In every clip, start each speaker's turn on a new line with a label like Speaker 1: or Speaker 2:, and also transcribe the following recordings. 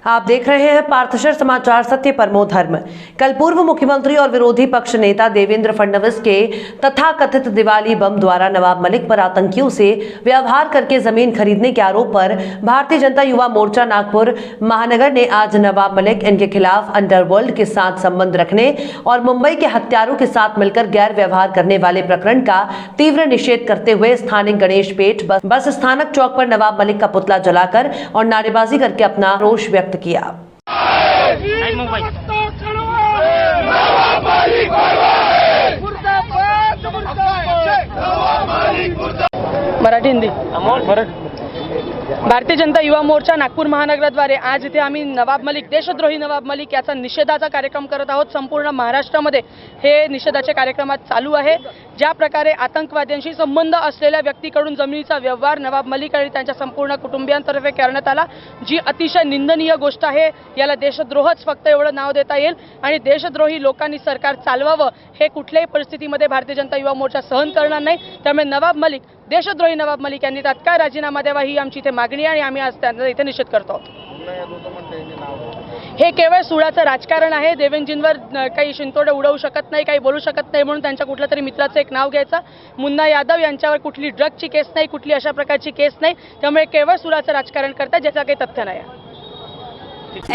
Speaker 1: आप देख रहे हैं पार्थशर समाचार, सत्य परमो धर्म। कल पूर्व मुख्यमंत्री और विरोधी पक्ष नेता देवेंद्र फडणवीस के तथाकथित दिवाली बम द्वारा नवाब मलिक पर आतंकियों से व्यवहार करके जमीन खरीदने के आरोप पर भारतीय जनता युवा मोर्चा नागपुर महानगर ने आज नवाब मलिक, इनके खिलाफ अंडरवर्ल्ड के साथ संबंध रखने और मुंबई के हत्यारों के साथ मिलकर गैर व्यवहार करने वाले प्रकरण का तीव्र निषेध करते हुए स्थानिक गणेश पेठ बस स्थानक चौक पर नवाब मलिक का पुतला जलाकर और नारेबाजी करके अपना रोष व्यक्त किया।
Speaker 2: मराठी हिंदी भारतीय जनता युवा मोर्चा नागपूर महानगराद्वारे आज इथे आम्ही नवाब मलिक, देशद्रोही नवाब मलिक याचा निषेधाचा कार्यक्रम करत आहोत। संपूर्ण महाराष्ट्रामध्ये हे निषेधाचे कार्यक्रमात चालू आहे। ज्या प्रकारे आतंकवाद्यांशी संबंध असलेल्या व्यक्तीकडून जमिनीचा व्यवहार नवाब मलिक आणि त्यांच्या संपूर्ण कुटुंबियांतर्फे करण्यात आला, जी अतिशय निंदनीय गोष्ट आहे। याला देशद्रोहच फक्त एवढं नाव देता येईल आणि देशद्रोही लोकांनी सरकार चालवावं हे कुठल्याही परिस्थितीमध्ये भारतीय जनता युवा मोर्चा सहन करणार नाही। त्यामुळे नवाब मलिक, देशद्रोही नवाब मलिक यांनी तात्काळ राजीनामा द्यावा ही आमची इथे मागणी आहे आणि आम्ही आज त्यांचा इथे निषेध करतो आहोत। हे केवळ सुडाचं राजकारण आहे। देवेंद्रजींवर काही शिंतोडे उडवू शकत नाही, काही बोलू शकत नाही म्हणून त्यांच्या कुठल्या तरी मित्राचं एक नाव घ्यायचं। मुन्ना यादव यांच्यावर कुठली ड्रगची केस नाही, कुठली अशा प्रकारची केस नाही, त्यामुळे केवळ सुडाचं राजकारण करतात ज्याचं काही तथ्य नाही आहे।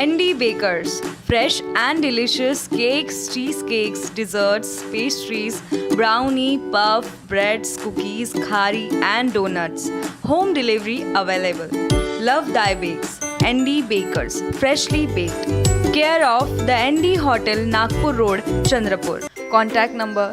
Speaker 3: ND Bakers, fresh and delicious cakes, cheesecakes, desserts, pastries, brownie, puff, breads, cookies, khari and donuts. Home delivery available. Love Thy Bakes. ND Bakers, freshly baked. Care of the ND Hotel, Nagpur Road, Chandrapur. Contact number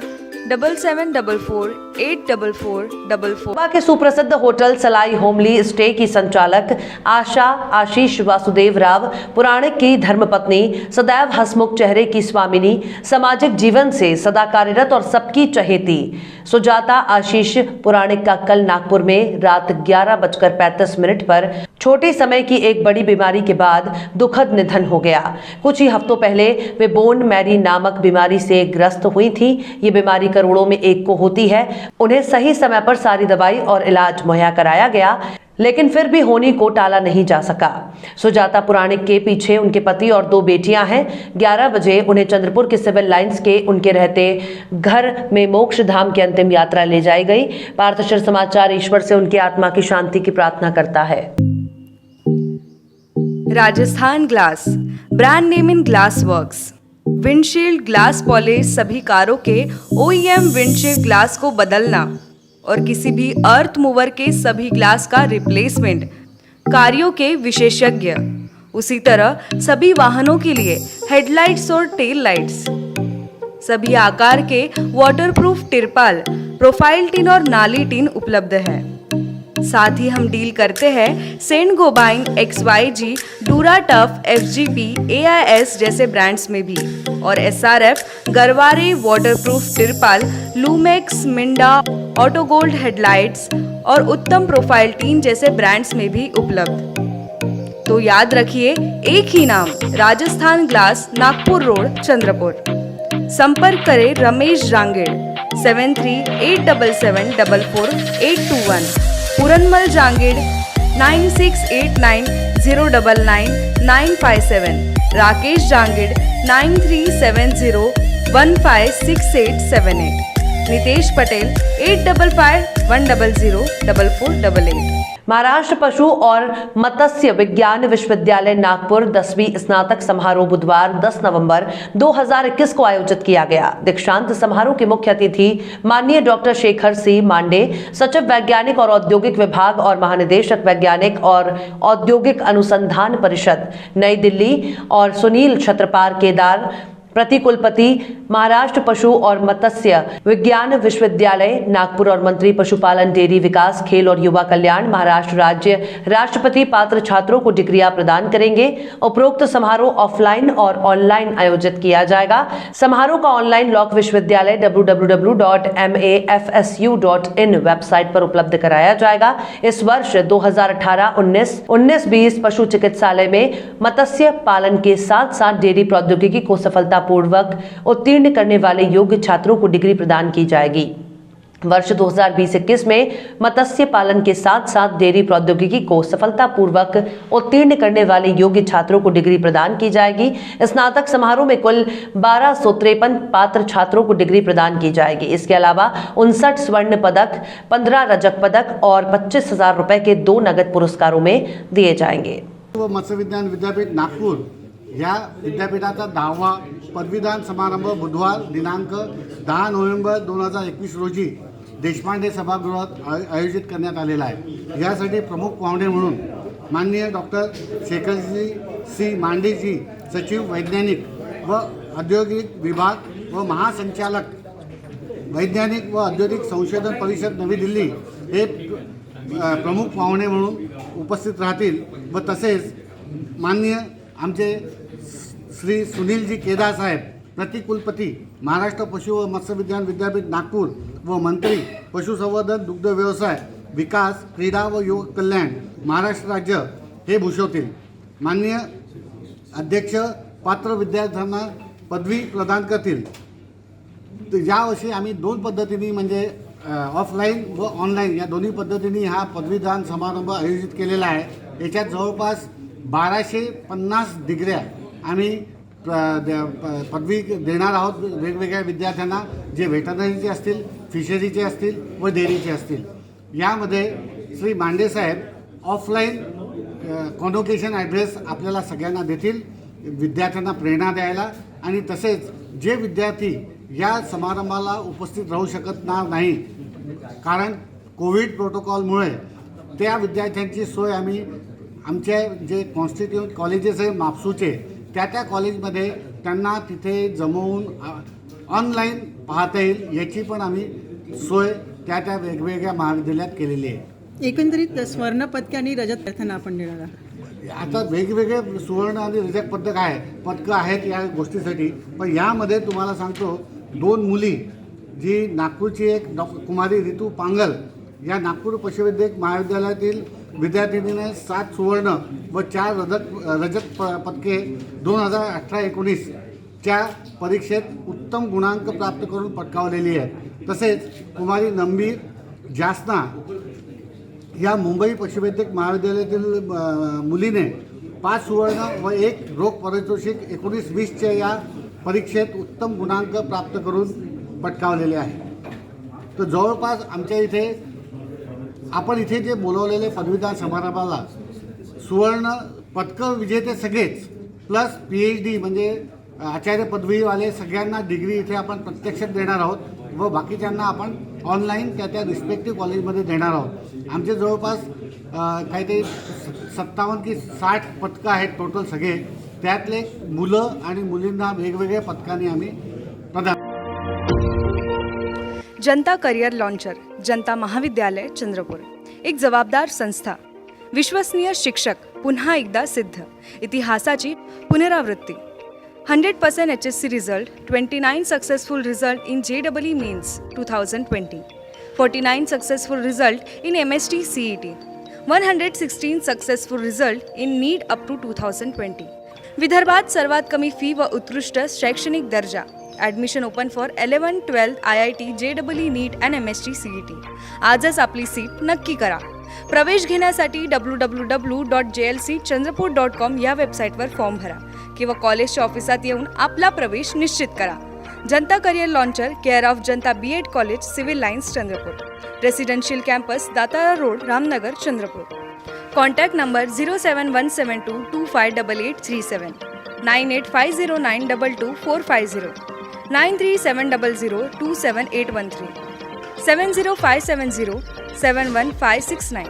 Speaker 3: 7744844444।
Speaker 1: के सुप्रसिद्ध hotel सलाई homely stay की संचालक आशा आशीष वासुदेव राव पुराणिक की धर्मपत्नी, सदैव हसमुख चेहरे की स्वामिनी, सामाजिक जीवन से सदा कार्यरत और सबकी चहेती सुजाता आशीष पुराणिक का कल नागपुर में रात 11:35 पर छोटे समय की एक बड़ी बीमारी के बाद दुखद निधन हो गया। कुछ ही हफ्तों पहले वे बोन मैरी नामक बीमारी से ग्रस्त हुई थी। ये बीमारी करोड़ों में एक को होती है। उन्हें सही समय पर सारी दवाई और इलाज मुहैया कराया गया, लेकिन फिर भी होनी को टाला नहीं जा सका। सुजाता पुराणिक के पीछे उनके पति और 2 बेटियां हैं। 11 बजे उन्हें चंद्रपुर के सिविल लाइंस के उनके रहते घर में मोक्ष धाम की अंतिम यात्रा ले जाई गई। पार्थशर समाचार ईश्वर से उनकी आत्मा की शांति की प्रार्थना करता है।
Speaker 3: Rajasthan glass, brand name in glass works. Windshield glass polish सभी कारों के OEM विंडशील्ड ग्लास को बदलना और किसी भी अर्थ मूवर के सभी ग्लास का रिप्लेसमेंट, कारों के विशेषज्ञ। उसी तरह सभी वाहनों के लिए हेडलाइट्स और टेल लाइट्स, सभी आकार के वाटरप्रूफ तिरपाल, प्रोफाइल टिन और नाली टिन उपलब्ध है। साथ ही हम डील करते हैं Saint Gobain, XYG, Dura Tuff, FGP, AIS जैसे ब्रांड्स में भी और SRF, गरवारे वाटरप्रूफ तिरपाल, Lumax, Minda, Auto Gold headlights और उत्तम प्रोफाइल टीन जैसे ब्रांड्स में भी उपलब्ध। तो याद रखिए, एक ही नाम, राजस्थान ग्लास, नागपुर रोड, चंद्रपुर। संपर्क करें रमेश जांगेड़ 7387744821, पूरनमल जांगेड़ 9689099957, राकेश जांगेड़ 9370156878, नितेश पटेल 8551004488।
Speaker 1: महाराष्ट्र पशु और मत्स्य विज्ञान विश्वविद्यालय नागपुर 10वीं स्नातक समारोह बुधवार 10 नवंबर 2021 को आयोजित किया गया। दीक्षांत समारोह के मुख्य अतिथि माननीय डॉक्टर शेखर सी मांडे, सचिव वैज्ञानिक और औद्योगिक विभाग और महानिदेशक वैज्ञानिक और औद्योगिक अनुसंधान परिषद नई दिल्ली, और सुनील छत्रपाल केदार, प्रतिकुलपति महाराष्ट्र पशु और मत्स्य विज्ञान विश्वविद्यालय नागपुर और मंत्री पशुपालन, डेयरी विकास, खेल और युवा कल्याण महाराष्ट्र राज्य राष्ट्रपति पात्र छात्रों को डिग्रियां प्रदान करेंगे। उपरोक्त समारोह ऑफलाइन और ऑनलाइन आयोजित किया जाएगा। समारोह का ऑनलाइन लॉक विश्वविद्यालय www.mafsu.in वेबसाइट पर उपलब्ध कराया जाएगा। इस वर्ष 2018-19, 19-20 पशु चिकित्सालय में मत्स्य पालन के साथ साथ डेयरी प्रौद्योगिकी को सफलता पूर्वक उत्तीर्ण करने वाले योग्य छात्रों को डिग्री प्रदान की जाएगी। वर्ष 2020-21 में मत्स्य पालन के साथ साथ डेयरी प्रौद्योगिकी को सफलतापूर्वक उत्तीर्ण करने वाले योग्य छात्रों को डिग्री प्रदान की जाएगी। स्नातक समारोह में कुल 1253 पात्र छात्रों को डिग्री प्रदान की जाएगी। इसके अलावा 59 स्वर्ण पदक, 15 रजत पदक और 25,000 रुपए के 2 नगद पुरस्कारों में दिए जाएंगे।
Speaker 4: मत्स्य विज्ञान विद्यापीठ नागपूर या विद्यापीठाचा 10वा पदवीदान समारंभ बुधवार दिनांक 10 नोव्हेंबर 2021 रोजी देशपांडे सभागृहात आयोजित करण्यात आलेला आहे। यासाठी प्रमुख पाहुणे म्हणून माननीय डॉक्टर शेखरजी सी मांडेजी, सचिव वैज्ञानिक व औद्योगिक विभाग व महासंचालक वैज्ञानिक व औद्योगिक संशोधन परिषद नवी दिल्ली हे प्रमुख पाहुणे म्हणून उपस्थित राहतील व तसेच माननीय आमचे श्री सुनीलजी केदार साहेब, प्रतिकुलपती महाराष्ट्र पशु व मत्स्य विज्ञान विद्यापीठ नागपूर व मंत्री पशुसंवर्धन, दुग्ध व्यवसाय, विकास, क्रीडा व युवक कल्याण महाराष्ट्र राज्य हे भूषवतील। माननीय अध्यक्ष पात्र विद्यार्थ्यांना पदवी प्रदान करतील। तर यावर्षी आम्ही 2 पद्धतीने म्हणजे ऑफलाईन व ऑनलाईन या दोन्ही पद्धतीने हा पदवीदान समारंभ आयोजित केलेला आहे। याच्यात जवळपास 1250 डिग्र्या आम्ही पदवी देणार आहोत वेगवेगळ्या विद्यार्थ्यांना, जे व्हेटरनरीचे असतील, फिशरीचे असतील व डेअरीचे असतील। यामध्ये श्री मांडे साहेब ऑफलाईन कॉन्व्होकेशन ॲड्रेस आपल्याला सगळ्यांना देतील विद्यार्थ्यांना प्रेरणा द्यायला, आणि तसेच जे विद्यार्थी या समारंभाला उपस्थित राहू शकत नाही कारण कोविड प्रोटोकॉलमुळे, त्या विद्यार्थ्यांची सोय आम्ही आमचे जे कॉन्स्टिट्यूट कॉलेजेस आहे मापसूचे त्या कॉलेजमध्ये त्यांना तिथे जमवून ऑनलाईन पाहता येईल याची पण आम्ही सोय त्या वेगवेगळ्या महाविद्यालयात केलेली आहे।
Speaker 5: एकंदरीत स्वर्ण पदक आणि रजत पदकांना आपण देणार आहात।
Speaker 4: आता वेगवेगळे सुवर्ण आणि रजत पदकं आहेत या गोष्टीसाठी, पण यामध्ये तुम्हाला सांगतो 2 मुली, जी नागपूरची एक कुमारी रितू पांगल या नागपूर पशुवैद्यक महाविद्यालयातील विद्यार्थिनीने 7 सुवर्ण व 4 रजत पदके 2018-19 च्या परीक्षेत उत्तम गुणांक प्राप्त करून पटकावलेली आहे। तसेच कुमारी नंबीर जासना या मुंबई पशुवैद्यक महाविद्यालयातील मुलीने 5 सुवर्ण व 1 रोख पारितोषिक 19-20च्या या परीक्षेत उत्तम गुणांक प्राप्त करून पटकावलेले आहे। तर जवळपास आमच्या इथे आपण इथे जे बोलवलेले पदवीदान समारंभाला सुवर्ण पदक विजेते सगळेच प्लस PhD म्हणजे आचार्य पदवीवाले सगळ्यांना डिग्री इथे आपण प्रत्यक्षात देणार आहोत व बाकीच्यांना आपण ऑनलाईन त्या रिस्पेक्टिव्ह कॉलेजमध्ये देणार आहोत। आमचे जवळपास काहीतरी 57 की 60 पदकं आहेत टोटल सगळे, त्यातले मुलं आणि मुलींना वेगवेगळ्या पदकांनी आम्ही प्रदान।
Speaker 3: जनता करियर लॉन्चर, जनता महाविद्यालय चंद्रपूर, एक जबाबदार संस्था, विश्वसनीय शिक्षक, पुन्हा एकदा सिद्ध, इतिहासाची पुनरावृत्ती, 100% HSC result, 29 successful result in JEE mains 2020, 49 successful result in MST CET, 116 successful result in NEET up to 2020, विदर्भात सर्वात कमी फी व उत्कृष्ट शैक्षणिक दर्जा। Admission open for 11-12 IIT JEE NEET and MST CET। आजच आपली सीट नक्की करा। प्रवेश घेण्यासाठी www.jlcchandrapur.com या वेबसाईटवर फॉर्म भरा किंवा कॉलेजच्या ऑफिसात येऊन आपला प्रवेश निश्चित करा। जनता career launcher, care of Janata B.Ed college, civil lines Chandrapur, residential campus, Datara road, Ramnagar, Chandrapur. Contact number 07172258837, 9850922450, 9370027813, 705707159।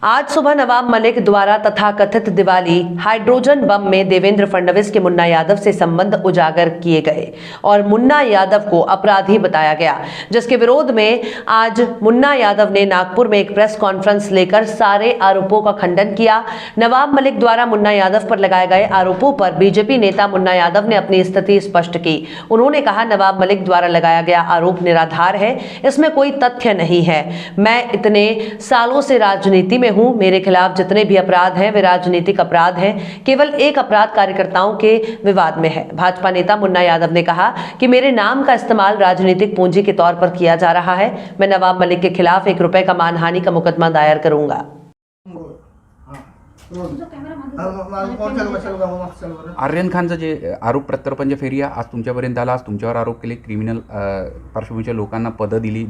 Speaker 1: आज सुबह नवाब मलिक द्वारा तथाकथित दिवाली हाइड्रोजन बम में देवेंद्र फडणवीस के मुन्ना यादव से संबंध उजागर किए गए और मुन्ना यादव को अपराधी बताया गया, जिसके विरोध में आज मुन्ना यादव ने नागपुर में एक प्रेस कॉन्फ्रेंस लेकर सारे आरोपों का खंडन किया। नवाब मलिक द्वारा मुन्ना यादव पर लगाए गए आरोपों पर बीजेपी नेता मुन्ना यादव ने अपनी स्थिति स्पष्ट की। उन्होंने कहा, नवाब मलिक द्वारा लगाया गया आरोप निराधार है, इसमें कोई तथ्य नहीं है। मैं इतने सालों से राजनीति में हूं, मेरे खिलाफ जितने भी अपराध हैं वे राजनीतिक अपराध हैं। केवल एक अपराध कार्यकर्ताओं के विवाद में है। भाजपा नेता मुन्ना यादव ने कहा कि मेरे नाम का इस्तेमाल राजनीतिक पूंजी के तौर पर किया जा रहा है। मैं नवाब मलिक के खिलाफ 1 रुपए का मानहानि का मुकदमा दायर करूंगा।
Speaker 6: आर्यन खानचं जे आरोप प्रत्यारोपण जे फेरी आहे, आज तुमच्यापर्यंत आला, आज तुमच्यावर आरोप केले, क्रिमिनल पार्श्वभूमीच्या लोकांना पदं दिली,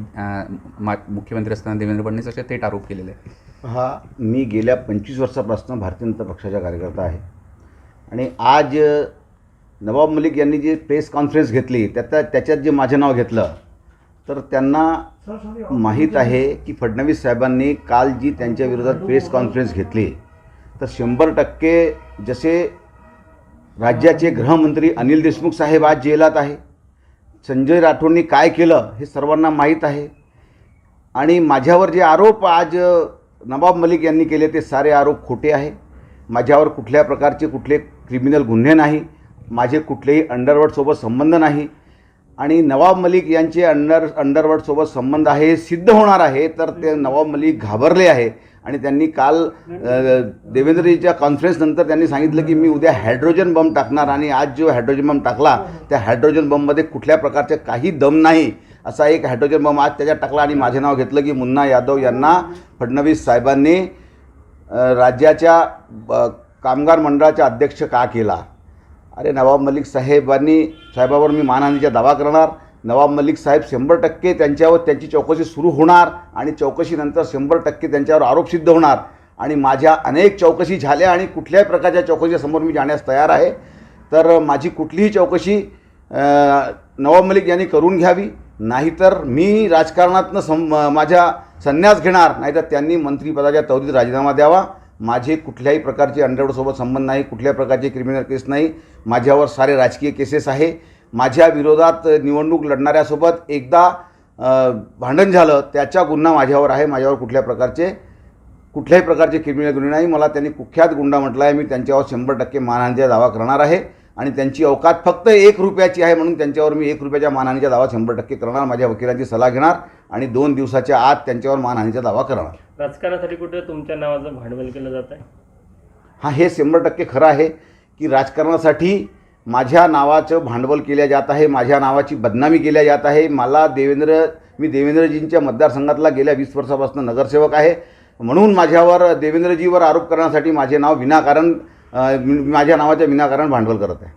Speaker 6: मुख्यमंत्री असताना देवेंद्र फडणवीस असे थेट आरोप केलेले आहे.
Speaker 7: हा मी गेल्या 25 वर्षापासून भारतीय जनता पक्षाचा कार्यकर्ता आहे आणि आज नवाब मलिक यांनी जी प्रेस कॉन्फरन्स घेतली त्याच्यात जे माझे नाव घेतलं तर त्यांना माहीत आहे की फडणवीस साहेबांनी काल जी त्यांच्या विरोधात प्रेस कॉन्फरन्स घेतली तर 100% जसे राज्याचे गृहमंत्री अनिल देशमुख साहेब आज जेलात आहे, संजय राठोडनी काय केलं हे सर्वांना माहीत आहे आणि माझ्यावर जे आरोप आज नवाब मलिक यांनी केले ते सारे आरोप खोटे आहे. माझ्यावर कुठल्या प्रकारचे कुठले क्रिमिनल गुन्हे नाही, माझे कुठलेही अंडरवर्ल्डसोबत संबंध नाही आणि नवाब मलिक यांचे अंडरवर्ल्डसोबत संबंध आहे सिद्ध होणार आहे. तर ते नवाब मलिक घाबरले आहे आणि त्यांनी काल देवेंद्रजीच्या कॉन्फरन्सनंतर त्यांनी सांगितलं की मी उद्या हायड्रोजन बम टाकणार आणि आज जो हायड्रोजन बम टाकला त्या हायड्रोजन बममध्ये कुठल्या प्रकारचे काही दम नाही असा एक हायड्रोजन बम आज त्याच्यात टाकला आणि माझे नाव घेतलं की मुन्ना यादव यांना फडणवीस साहेबांनी राज्याच्या कामगार मंडळाचा अध्यक्ष का केला. अरे नवाब मलिक साहेबावर मी मानहानीचा दावा करणार. नवाब मलिक साहेब 100% त्यांच्यावर त्यांची चौकशी सुरू होणार आणि चौकशीनंतर 100% त्यांच्यावर आरोप सिद्ध होणार आणि माझ्या अनेक चौकशी झाल्या आणि कुठल्याही प्रकारच्या चौकशीसमोर मी जाण्यास तयार आहे. तर माझी कुठलीही चौकशी नवाब मलिक यांनी करून घ्यावी, नाहीतर मी राजकारणातनं माझ्या संन्यास घेणार, नाहीतर त्यांनी मंत्रिपदाच्या तहद्दीत राजीनामा द्यावा. माझे कुठल्याही प्रकारचे अंडरवर्ल्डसोबत संबंध नाही, कुठल्या प्रकारचे क्रिमिनल केस नाही, माझ्यावर सारे राजकीय केसेस आहे. माझ्या विरोधात निवडणूक लढणाऱ्यासोबत एकदा भांडण झालं त्याचा गुन्हा माझ्यावर आहे. माझ्यावर कुठल्याही प्रकारचे क्रिमिनल गुन्हे नाही. मला त्यांनी कुख्यात गुंडा म्हटलं आहे. मी त्यांच्यावर 100% मानहानीचा दावा करणार आहे आणि त्यांची अवकात फक्त 1 रुपयाची आहे म्हणून त्यांच्यावर मी 1 रुपयाच्या मानहानीचा दावा 100% करणार. माझ्या वकिलांची सल्ला घेणार आणि 2 दिवसाच्या आत त्यांच्यावर मानहानीचा दावा करणार.
Speaker 8: राजकारणासाठी कुठे तुमच्या नावाचं भांडवल केलं जात आहे?
Speaker 7: हां, हे 100% खरं आहे की राजकारणासाठी माझ्या नावाचं भांडवल केल्या जात आहे, माझ्या नावाची बदनामी केल्या जात आहे. मी देवेंद्रजींच्या मतदारसंघातला गेल्या 20 वर्षापासून नगरसेवक आहे म्हणून माझ्यावर देवेंद्रजीवर आरोप करण्यासाठी माझे नाव माझ्या नावाच्या विनाकारण भांडवल करत आहे.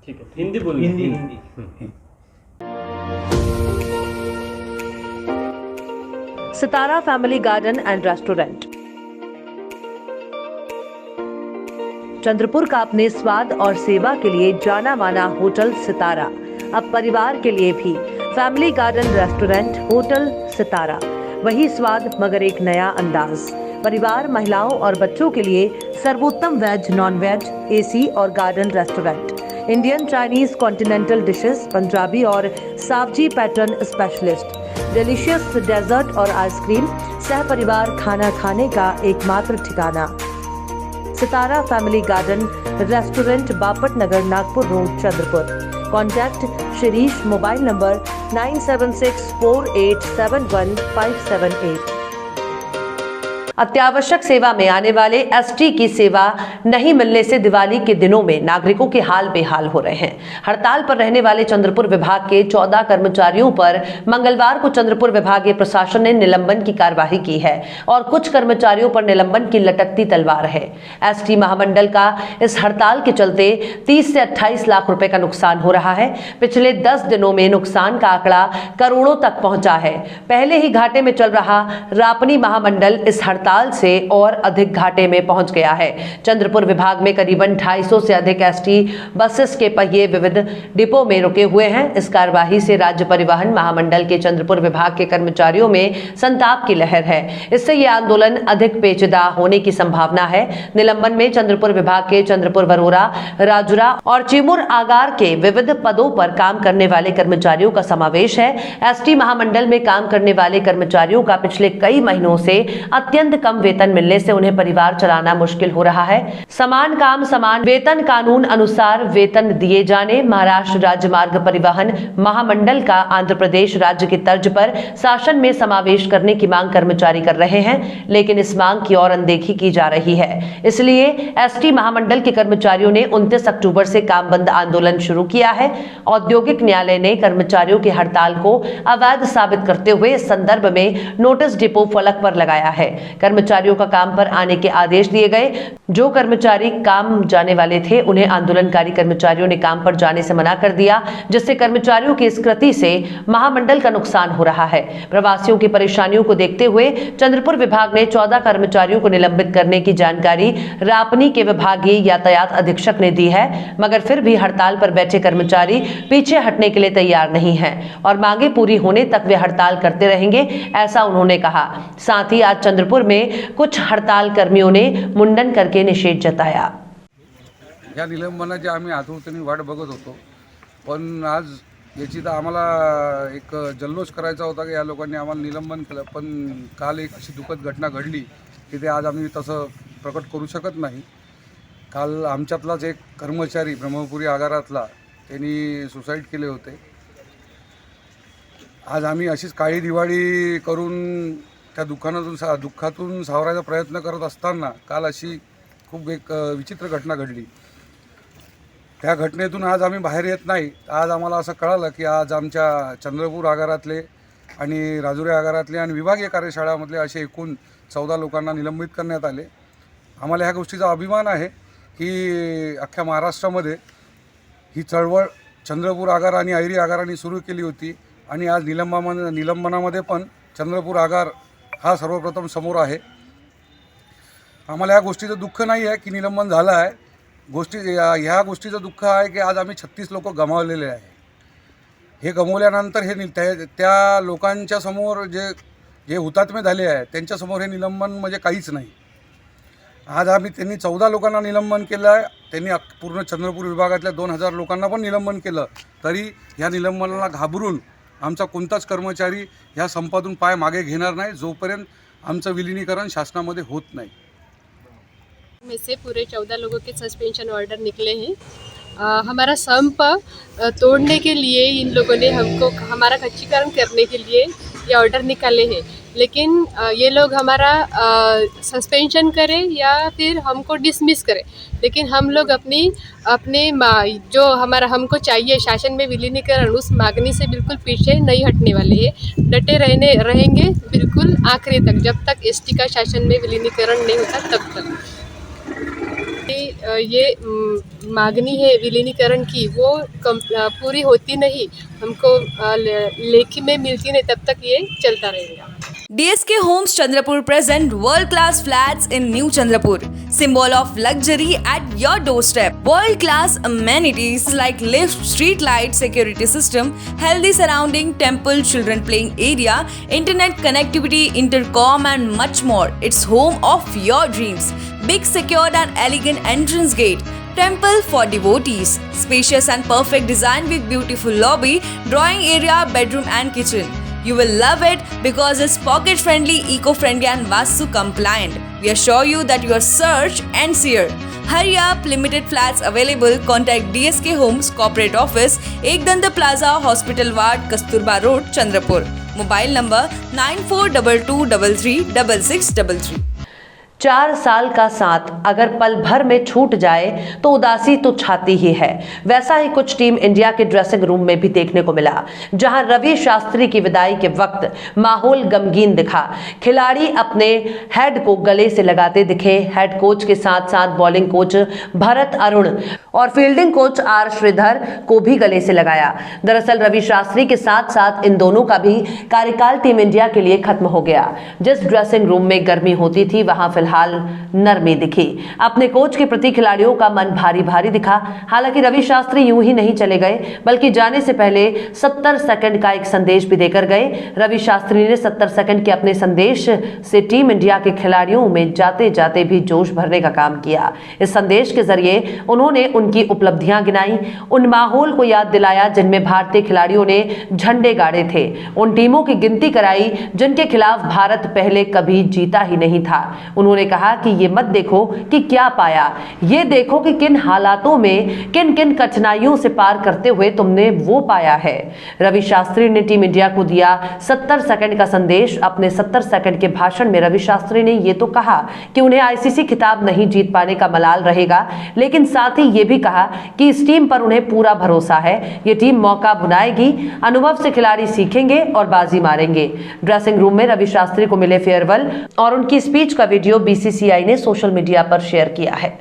Speaker 8: ठीक आहे, हिंदी बोल. Hindi.
Speaker 1: Sitara family garden and restaurant Chandrapur का अपने स्वाद और सेवा के लिए जाना माना होटल सितारा अब परिवार के लिए भी फैमिली गार्डन रेस्टोरेंट होटल सितारा, वही स्वाद मगर एक नया अंदाज। परिवार, महिलाओं और बच्चों के लिए सर्वोत्तम वेज, नॉन वेज, एसी और garden restaurant, Indian, Chinese, continental dishes, Punjabi और Saoji pattern specialist, delicious dessert और आइसक्रीम, सह परिवार खाना खाने का एकमात्र ठिकाना। Sitara family garden restaurant, Bapat Nagar, Nagpur road, Chandrapur. Contact Shirish, mobile number 9764871578। अत्यावश्यक सेवा में आने वाले एसटी की सेवा नहीं मिलने से दिवाली के दिनों में नागरिकों के हाल बेहाल हो रहे हैं। हड़ताल पर रहने वाले चंद्रपुर विभाग के 14 कर्मचारियों पर मंगलवार को चंद्रपुर विभागीय प्रशासन ने निलंबन की कार्यवाही की है और कुछ कर्मचारियों पर निलंबन की लटकती तलवार है। एसटी महामंडल का इस हड़ताल के चलते 30 से 28 लाख रुपए का नुकसान हो रहा है। पिछले 10 दिनों में नुकसान का आंकड़ा करोड़ों तक पहुंचा है। पहले ही घाटे में चल रहा रापनी महामंडल इस हड़ताल से और अधिक घाटे में पहुंच गया है। चंद्रपुर विभाग में करीबन 250 से अधिक एसटी बसेस के पहिए विविध डिपो में रुके हुए हैं। इस कार्यवाही से राज्य परिवहन महामंडल के चंद्रपुर विभाग के कर्मचारियों में संताप की लहर है। इससे यह आंदोलन अधिक पेचीदा होने की संभावना है। निलंबन में चंद्रपुर विभाग के चंद्रपुर, वरोरा, राजुरा और चिमुर आगार के विविध पदों पर काम करने वाले कर्मचारियों का समावेश है। एसटी महामंडल में काम करने वाले कर्मचारियों का पिछले कई महीनों से अत्यंत कम वेतन मिलने से उन्हें परिवार चलाना मुश्किल हो रहा है। समान काम समान वेतन कानून अनुसार वेतन दिए जाने महाराष्ट्र राज्य मार्ग परिवहन महामंडल का आंध्र प्रदेश राज्य की तर्ज पर शासन में समावेश करने की मांग कर्मचारी कर रहे हैं, लेकिन इस मांग की और अनदेखी की जा रही है। इसलिए एसटी महामंडल के कर्मचारियों ने 29 अक्टूबर से काम बंद आंदोलन शुरू किया है। औद्योगिक न्यायालय ने कर्मचारियों की हड़ताल को अवैध साबित करते हुए इस संदर्भ में नोटिस डिपो फलक पर लगाया है। कर्मचारियों का काम पर आने के आदेश दिए गए। जो कर्मचारी काम जाने वाले थे उन्हें आंदोलनकारी कर्मचारियों ने काम पर जाने से मना कर दिया, जिससे कर्मचारियों की इस कृति से महामंडल का नुकसान हो रहा है। प्रवासियों की परेशानियों को देखते हुए चंद्रपुर विभाग ने 14 कर्मचारियों को निलंबित करने की जानकारी रापनी के विभागीय यातायात अधीक्षक ने दी है, मगर फिर भी हड़ताल पर बैठे कर्मचारी पीछे हटने के लिए तैयार नहीं हैं और मांगे पूरी होने तक वे हड़ताल करते रहेंगे, ऐसा उन्होंने कहा। साथ ही आज चंद्रपुर में कुछ हड़ताल कर्मियों ने मुंडन करके निषेध जताया।
Speaker 9: या निलंबनाची आम्ही आतुरतेने वाट बघत होतो, पण आज याची तर आम्हाला एक जल्लोष करायचा होता की या लोकांनी आम्हाला निलंबन केलं, पण काल एक अशी दुःखद घटना घडली की ते आज आम्ही तसं प्रकट करू शकत नाही। काल आमच्यातलाच एक कर्मचारी ब्रह्मपुरी आगारातला त्यांनी सुसाईड केले होते। आज आम्ही अशीच काळी दिवाळी करून त्या दुःखातून सावरायचा प्रयत्न करत असताना काल अशी खूप एक विचित्र घटना घडली। त्या घटनेतून आज आम्ही बाहेर येत नाही। आज आम्हाला असं कळालं की आज आमच्या चंद्रपूर आगारातले आणि राजुरी आगारातले आणि विभागीय कार्यशाळामधले असे एकूण 14 लोकांना निलंबित करण्यात आले। आम्हाला ह्या गोष्टीचा अभिमान आहे की अख्ख्या महाराष्ट्रामध्ये ही चळवळ चंद्रपूर आगार आणि ऐरी आगारांनी सुरू केली होती आणि आज निलंबनामध्ये पण चंद्रपूर आगार हा सर्वप्रथम समोर आहे। आम्हाला या गोष्टीचं दुःख नाही आहे की निलंबन झालं आहे, ह्या गोष्टीचं दुःख आहे की आज आम्ही 36 लोक गमावलेले आहे। हे गमावल्यानंतर हे त्या लोकांच्या समोर जे हुतात्मे झाले आहे त्यांच्यासमोर हे निलंबन म्हणजे काहीच नाही। आज त्यांनी 14 लोकांना निलंबन केलं आहे, त्यांनी पूर्ण चंद्रपूर विभागातल्या 2000 लोकांना पण निलंबन केलं, तरी ह्या निलंबनाला घाबरून आमचा कोणताच कर्मचारी ह्या संपातून पाय मागे घेणार नाही जोपर्यंत आमचं विलीनीकरण शासनामध्ये होत नाही।
Speaker 10: में से पूरे 14 लोगों के सस्पेंशन ऑर्डर निकले हैं। हमारा संप तोड़ने के लिए इन लोगों ने हमको हमारा खच्चीकरण करने के लिए ये ऑर्डर निकाले हैं, लेकिन ये लोग हमारा सस्पेंशन करें या फिर हमको डिसमिस करें, लेकिन हम लोग अपने जो हमारा हमको चाहिए शासन में विलीनीकरण उस मांगनी से बिल्कुल पीछे नहीं हटने वाले हैं। डटे रहेंगे बिल्कुल आखिरी तक, जब तक एसटी का शासन में विलीनीकरण नहीं होता तब तक। ये मांगनी है विलीनीकरण की वो पूरी होती नहीं, हमको लेखी में मिलती नहीं, तब तक ये चलता रहेगा।
Speaker 3: DSK Homes Chandrapur present world-class flats in New Chandrapur, symbol of luxury at your doorstep. World-class amenities like lift, street light, security system, healthy surrounding, temple, children playing area, internet connectivity, intercom and much more. It's home of your dreams. Big, secured and elegant entrance gate. Temple for devotees. Spacious and perfect design with beautiful lobby, drawing area, bedroom and kitchen. You will love it because it's pocket friendly, eco-friendly and Vastu compliant. We assure you that your search ends here. Hurry up, limited flats available. Contact DSK Homes Corporate Office, Ekdanta Plaza, Hospital Ward, Kasturba Road, Chandrapur. Mobile number 9422336633.
Speaker 1: 4 साल का साथ अगर पल भर में छूट जाए तो उदासी तो छाती ही है। वैसा ही कुछ टीम इंडिया के ड्रेसिंग रूम में भी देखने को मिला, जहां रवि शास्त्री की विदाई के वक्त माहौल गमगीन दिखा। खिलाड़ी अपने हेड को गले से लगाते दिखे। हेड कोच के साथ साथ बॉलिंग कोच भरत अरुण और फील्डिंग कोच आर श्रीधर को भी गले से लगाया। दरअसल रवि शास्त्री के साथ साथ इन दोनों का भी कार्यकाल टीम इंडिया के लिए खत्म हो गया। जिस ड्रेसिंग रूम में गर्मी होती थी वहां फिलहाल फिलहाल नरमी दिखी। अपने कोच के प्रति खिलाड़ियों का मन भारी भारी दिखा। हालांकि रवि शास्त्री यूं ही नहीं चले गए, बल्कि जाने से पहले 70 सेकंड का एक संदेश भी देकर गए। रवि शास्त्री ने 70 सेकंड के अपने संदेश से टीम इंडिया के खिलाड़ियों में जाते जाते भी जोश भरने का काम किया। इस संदेश के जरिए उन्होंने उनकी उपलब्धियां गिनाई, उन माहौल को याद दिलाया जिनमें भारतीय खिलाड़ियों ने झंडे गाड़े थे, उन टीमों की गिनती कराई जिनके खिलाफ भारत पहले कभी जीता ही नहीं था। उन्होंने कहा कि ये मत देखो कि क्या पाया, ये देखो कि किन हालातों में किन किन कठिनाइयों से पार करते हुए तुमने वो पाया है। रवि शास्त्री ने टीम इंडिया को दिया 70 सेकंड का संदेश। अपने 70 सेकंड के भाषण में रवि शास्त्री ने ये तो कहा कि उन्हें आईसीसी खिताब नहीं जीत पाने का मलाल रहेगा, लेकिन साथ ही ये भी कहा कि इस टीम पर उन्हें पूरा भरोसा है। ये टीम मौका बुनाएगी, अनुभव से खिलाड़ी सीखेंगे और बाजी मारेंगे। ड्रेसिंग रूम में रवि शास्त्री को मिले फेयरवेल और उनकी स्पीच का वीडियो बीसीसीआई ने सोशल मीडिया पर शेयर किया है।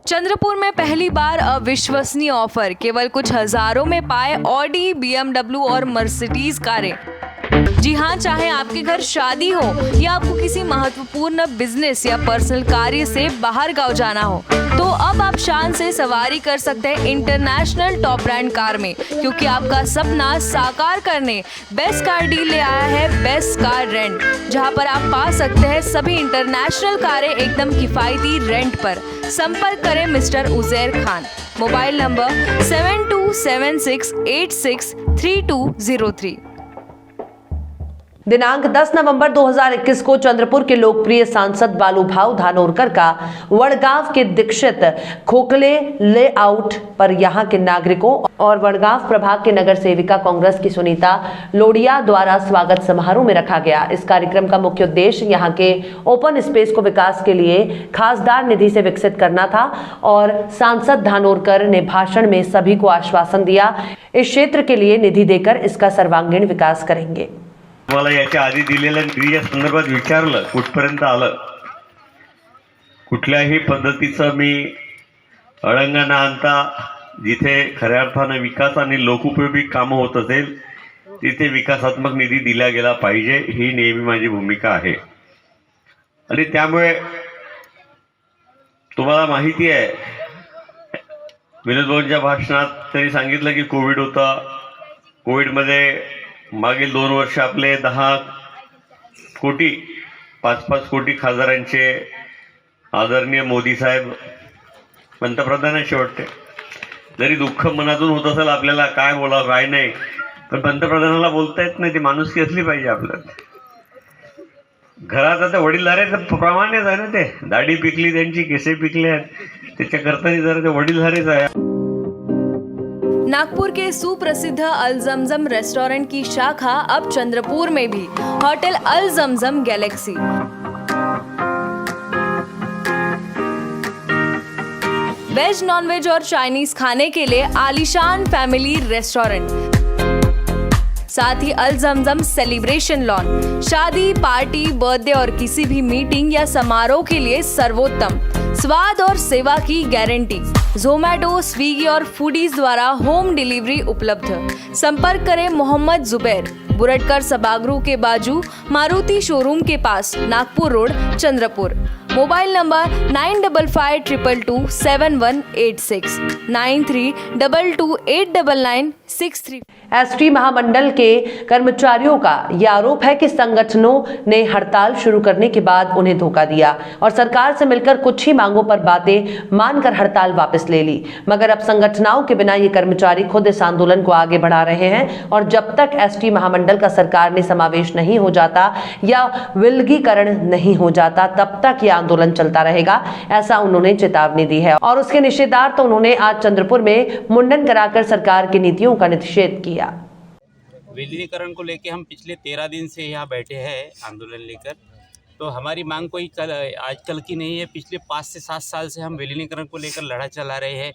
Speaker 3: चंद्रपुर में पहली बार अविश्वसनीय ऑफर, केवल कुछ हजारों में पाए ऑडी, बीएमडब्ल्यू और मर्सिडीज कारें। जी हाँ, चाहे आपके घर शादी हो या आपको किसी महत्वपूर्ण बिजनेस या पर्सनल कार्य से बाहर गांव जाना हो, तो अब आप शान से सवारी कर सकते हैं इंटरनेशनल टॉप ब्रांड कार में, क्योंकि आपका सपना साकार करने बेस्ट कार डील ले आया है बेस्ट कार रेंट, जहां पर आप पा सकते हैं सभी इंटरनेशनल कारें एकदम किफायती रेंट पर। संपर्क करें mister Uzair Khan, mobile number 7276863203।
Speaker 1: दिनांक 10 नवंबर 2021 को चंद्रपुर के लोकप्रिय सांसद बालूभाऊ धानोरकर का वडगांव के दीक्षित खोखले लेआउट पर यहां के नागरिकों और वडगांव प्रभाग के नगर सेविका कांग्रेस की सुनीता लोडिया द्वारा स्वागत समारोह में रखा गया। इस कार्यक्रम का मुख्य उद्देश्य यहां के ओपन स्पेस को विकास के लिए खासदार निधि से विकसित करना था और सांसद धानोरकर ने भाषण में सभी को आश्वासन दिया इस क्षेत्र के लिए निधि देकर इसका सर्वांगीण विकास करेंगे।
Speaker 11: मला याच्या आधी दिलेल्या निधीच्या संदर्भात विचारलं कुठपर्यंत आलं, कुठल्याही पद्धतीचं मी अडंगा न आणता जिथे खऱ्या अर्थानं विकास आणि लोकोपयोगी कामं होत असेल तिथे विकासात्मक निधी दिला गेला पाहिजे, ही नेहमी माझी भूमिका आहे। आणि त्यामुळे तुम्हाला माहिती आहे विनोद भाऊंच्या भाषणात त्यांनी सांगितलं की कोविड होता, कोविडमध्ये मागील 2 वर्ष आपले 10 कोटी 5-5 कोटी खासदारांचे आदरणीय मोदी साहेब पंतप्रधानांशी वाटते। जरी दुःख मनातून होत असेल आपल्याला काय बोलावं काय नाही, पण पंतप्रधानाला बोलता येत नाही, ती माणुसकी असली पाहिजे आपल्याला। घरात आता वडीलधाऱ्याचं प्रमाणेच आहे ना, ते दाढी पिकली त्यांची, केसे पिकले आहेत, त्याच्याकरता जरा ते वडीलधारेच आहे।
Speaker 3: नागपुर के सुप्रसिद्ध अल जमजम रेस्टोरेंट की शाखा अब चंद्रपुर में भी, होटल अल जमजम गैलेक्सी। वेज, नॉनवेज और चाइनीज खाने के लिए आलीशान फैमिली रेस्टोरेंट, साथ ही अल जमजम सेलिब्रेशन लॉन, शादी, पार्टी, बर्थडे और किसी भी मीटिंग या समारोह के लिए सर्वोत्तम स्वाद और सेवा की गारंटी। ज़ोमैटो, स्विगी और फूडीज द्वारा होम डिलीवरी उपलब्ध। संपर्क करें मोहम्मद जुबैर, बुरटकर सभागृह के बाजू, मारुति शोरूम के पास, Nagpur road, Chandrapur. Mobile number 9552227186 9322899963। ST
Speaker 1: महामंडल के कर्मचारियों का यह आरोप है कि संगठनों ने हड़ताल शुरू करने के बाद उन्हें धोखा दिया और सरकार से मिलकर कुछ ही मांगों पर बातें मानकर हड़ताल वापस ले ली। मगर अब संगठनों के बिना ये कर्मचारी खुद इस आंदोलन को आगे बढ़ा रहे हैं और जब तक एसटी महामंडल का सरकार में समावेश नहीं हो जाता या विलगीकरण नहीं हो जाता तब तक ये आंदोलन चलता रहेगा, ऐसा उन्होंने चेतावनी दी है। और उसके निषेधार्थ तो उन्होंने आज चंद्रपुर में मुंडन कराकर सरकार की नीतियों का निषेध किया।
Speaker 12: विलीनीकरण को लेकर हम पिछले 13 दिन से यहाँ बैठे हैं आंदोलन लेकर। तो हमारी मांग कोई आजकल की नहीं है, पिछले 5 से 7 साल से हम विलीनीकरण को लेकर लड़ा चला रहे हैं।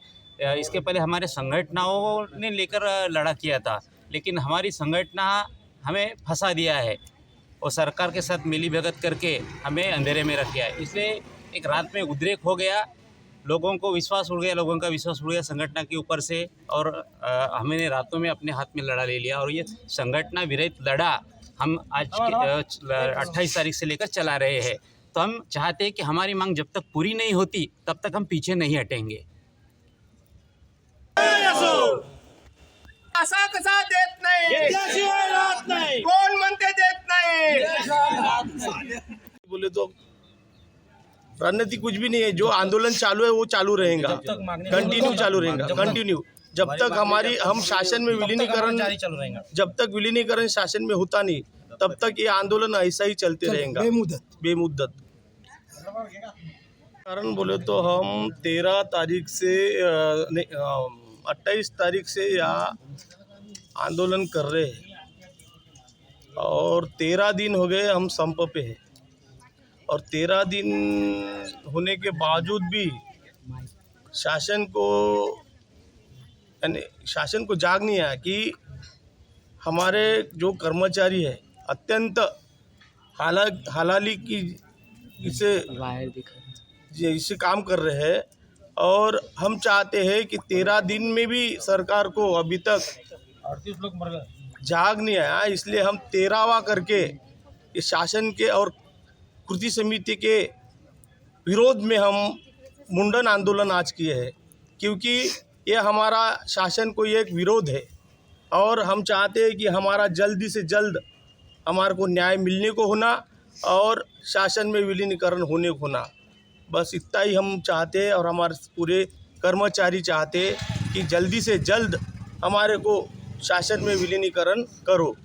Speaker 12: इसके पहले हमारे संगठनों ने लेकर लड़ा किया था, लेकिन हमारी संगठना हमें फंसा दिया है और सरकार के साथ मिली भगत करके हमें अंधेरे में रख दिया है। इसलिए एक रात में उद्रेक हो गया, लोगों को विश्वास उड़ गया, लोगों का विश्वास उड़ गया संगठन के ऊपर से, और हमने रातों में अपने हाथ में लड़ा ले लिया और ये संगठन विरहित लड़ा हम आज 28 तारीख से लेकर चला रहे हैं। तो हम चाहते हैं कि हमारी मांग जब तक पूरी नहीं होती तब तक हम पीछे नहीं हटेंगे।
Speaker 13: असा कसा देत नाही, कोण म्हणते देत नाही। बोले तो रणनीति कुछ भी नहीं है, जो आंदोलन चालू है वो चालू रहेगा, कंटिन्यू चालू रहेगा, कंटिन्यू जब तक हम शासन में विलीनीकरण जब तक विलीनीकरण शासन में होता नहीं तब तक ये आंदोलन ऐसा ही चलते रहेगा बेमुद्दत। कारण बोले तो हम 13 तारीख से 28 तारीख से यहाँ आंदोलन कर रहे हैं और 13 दिन हो गए हम संप पे हैं और 13 दिन होने के बावजूद भी शासन को जाग नहीं आया कि हमारे जो कर्मचारी है अत्यंत हालाली की इससे काम कर रहे हैं और हम चाहते हैं कि 13 दिन में भी सरकार को अभी तक 38 लोग मर गए, जाग नहीं आया। इसलिए हम 13वां करके इस शासन के और कृति समिति के विरोध में हम मुंडन आंदोलन आज किए हैं, क्योंकि ये हमारा शासन को एक विरोध है और हम चाहते हैं कि हमारा जल्दी से जल्द हमारे को न्याय मिलने को होना और शासन में विलीनीकरण होने को होना, बस इतना ही हम चाहते हैं। और हमारे पूरे कर्मचारी चाहते हैं कि जल्दी से जल्द हमारे को शासन में विलीनीकरण करो।